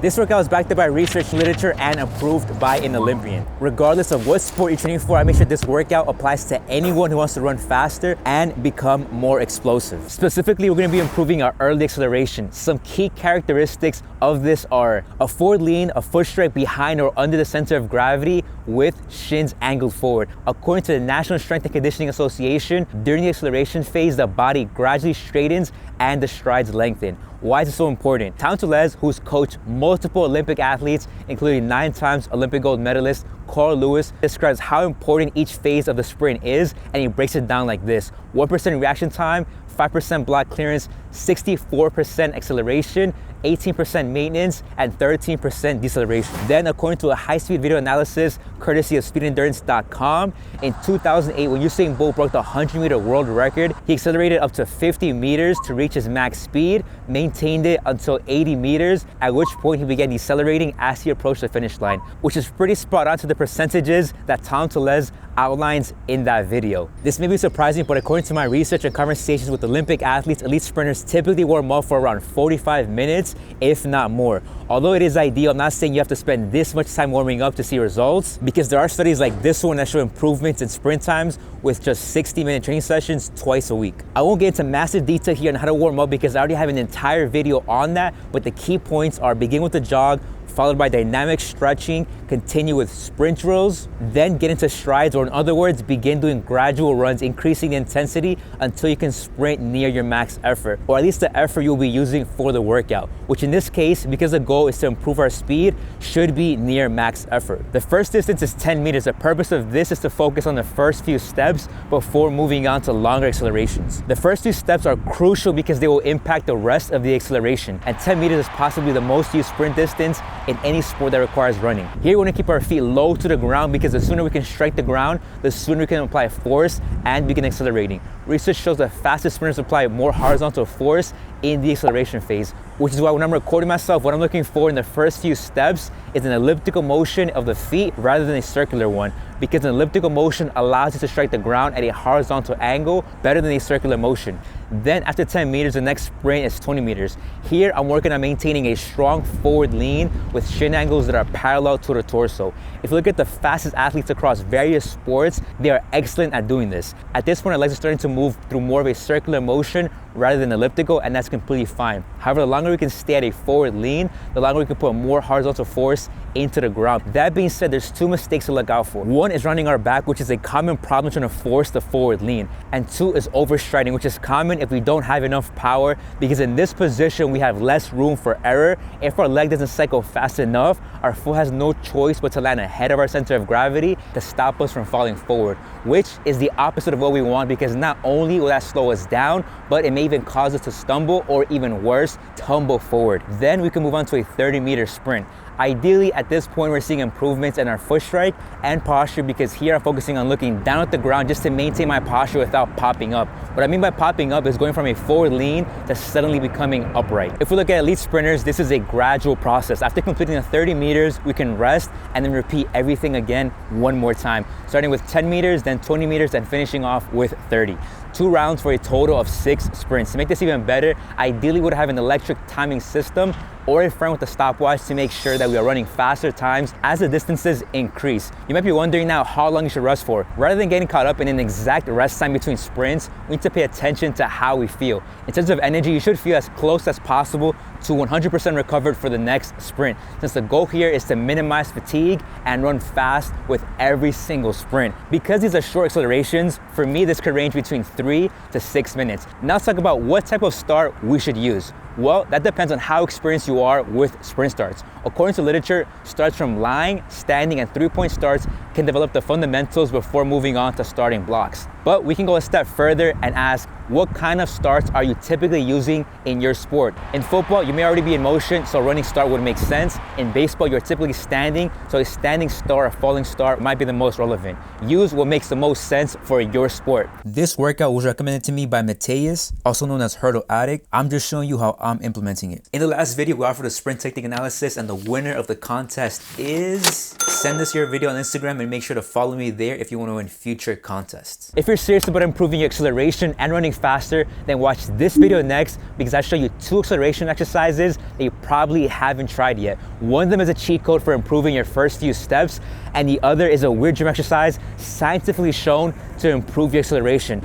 This workout is backed up by research, literature, and approved by an Olympian. Regardless of what sport you're training for, I make sure this workout applies to anyone who wants to run faster and become more explosive. Specifically, we're going to be improving our early acceleration. Some key characteristics of this are a forward lean, a foot strike behind or under the center of gravity with shins angled forward. According to the National Strength and Conditioning Association, during the acceleration phase, the body gradually straightens and the strides lengthen. Why is it so important? Untitled, who's coached multiple Olympic athletes, including 9 times Olympic gold medalist Carl Lewis, describes how important each phase of the sprint is, and he breaks it down like this: 1% reaction time, 5% block clearance, 64% acceleration, 18% maintenance, and 13% deceleration. Then, according to a high-speed video analysis courtesy of speedendurance.com, in 2008, when Usain Bolt broke the 100-meter world record, he accelerated up to 50 meters to reach his max speed, maintained it until 80 meters, at which point he began decelerating as he approached the finish line, which is pretty spot on to the percentages that Tom Tellez outlines in that video. This may be surprising, but according to my research and conversations with Olympic athletes, elite sprinters typically warm up for around 45 minutes, if not more. Although it is ideal, I'm not saying you have to spend this much time warming up to see results, because there are studies like this one that show improvements in sprint times with just 60-minute training sessions twice a week. I won't get into massive detail here on how to warm up because I already have an entire video on that, but the key points are: begin with the jog, followed by dynamic stretching, continue with sprint drills, then get into strides, or in other words, begin doing gradual runs, increasing the intensity until you can sprint near your max effort, or at least the effort you'll be using for the workout, which in this case, because the goal is to improve our speed, should be near max effort. The first distance is 10 meters. The purpose of this is to focus on the first few steps before moving on to longer accelerations. The first few steps are crucial because they will impact the rest of the acceleration, and 10 meters is possibly the most used sprint distance in any sport that requires running. Here we want to keep our feet low to the ground because the sooner we can strike the ground, the sooner we can apply force and begin accelerating. Research shows that fastest sprinters apply more horizontal force in the acceleration phase, which is why when I'm recording myself, what I'm looking for in the first few steps is an elliptical motion of the feet rather than a circular one, because an elliptical motion allows you to strike the ground at a horizontal angle better than a circular motion. Then after 10 meters, the next sprint is 20 meters. Here, I'm working on maintaining a strong forward lean with shin angles that are parallel to the torso. If you look at the fastest athletes across various sports, they are excellent at doing this. At this point, our legs are starting to move through more of a circular motion rather than elliptical, and that's completely fine. However, the longer we can stay at a forward lean, the longer we can put more horizontal force into the ground. That being said, there's 2 mistakes to look out for. 1 is running our back, which is a common problem trying to force the forward lean. And 2 is overstriding, which is common if we don't have enough power, because in this position, we have less room for error. If our leg doesn't cycle fast enough, our foot has no choice but to land ahead of our center of gravity to stop us from falling forward, which is the opposite of what we want, because not only will that slow us down, but it may even cause us to stumble, or even worse, tumble forward. Then we can move on to a 30-meter sprint. Ideally, at this point, we're seeing improvements in our foot strike and posture, because here I'm focusing on looking down at the ground just to maintain my posture without popping up. What I mean by popping up is going from a forward lean to suddenly becoming upright. If we look at elite sprinters, this is a gradual process. After completing the 30 meters, we can rest and then repeat everything again one more time, starting with 10 meters, then 20 meters, and finishing off with 30. 2 rounds for a total of 6 sprints. To make this even better, ideally we would have an electric timing system or a friend with a stopwatch to make sure that we are running faster times as the distances increase. You might be wondering now how long you should rest for. Rather than getting caught up in an exact rest time between sprints, we need to pay attention to how we feel. In terms of energy, you should feel as close as possible to 100% recovered for the next sprint, since the goal here is to minimize fatigue and run fast with every single sprint. Because these are short accelerations, for me this could range between 3 to 6 minutes. Now let's talk about what type of start we should use. Well, that depends on how experienced you are with sprint starts. According to literature, starts from lying, standing, and 3-point starts can develop the fundamentals before moving on to starting blocks. But we can go a step further and ask, what kind of starts are you typically using in your sport? In football, you may already be in motion, so a running start would make sense. In baseball, you're typically standing, so a standing start or falling start might be the most relevant. Use what makes the most sense for your sport. This workout was recommended to me by Mateus, also known as Hurdle Addict. I'm just showing you how I'm implementing it. In the last video, we offered a sprint technique analysis, and the winner of the contest is... Send us your video on Instagram and make sure to follow me there if you want to win future contests. If you're serious about improving your acceleration and running faster, then watch this video next because I show you 2 acceleration exercises that you probably haven't tried yet. One of them is a cheat code for improving your first few steps, and the other is a weird gym exercise scientifically shown to improve your acceleration.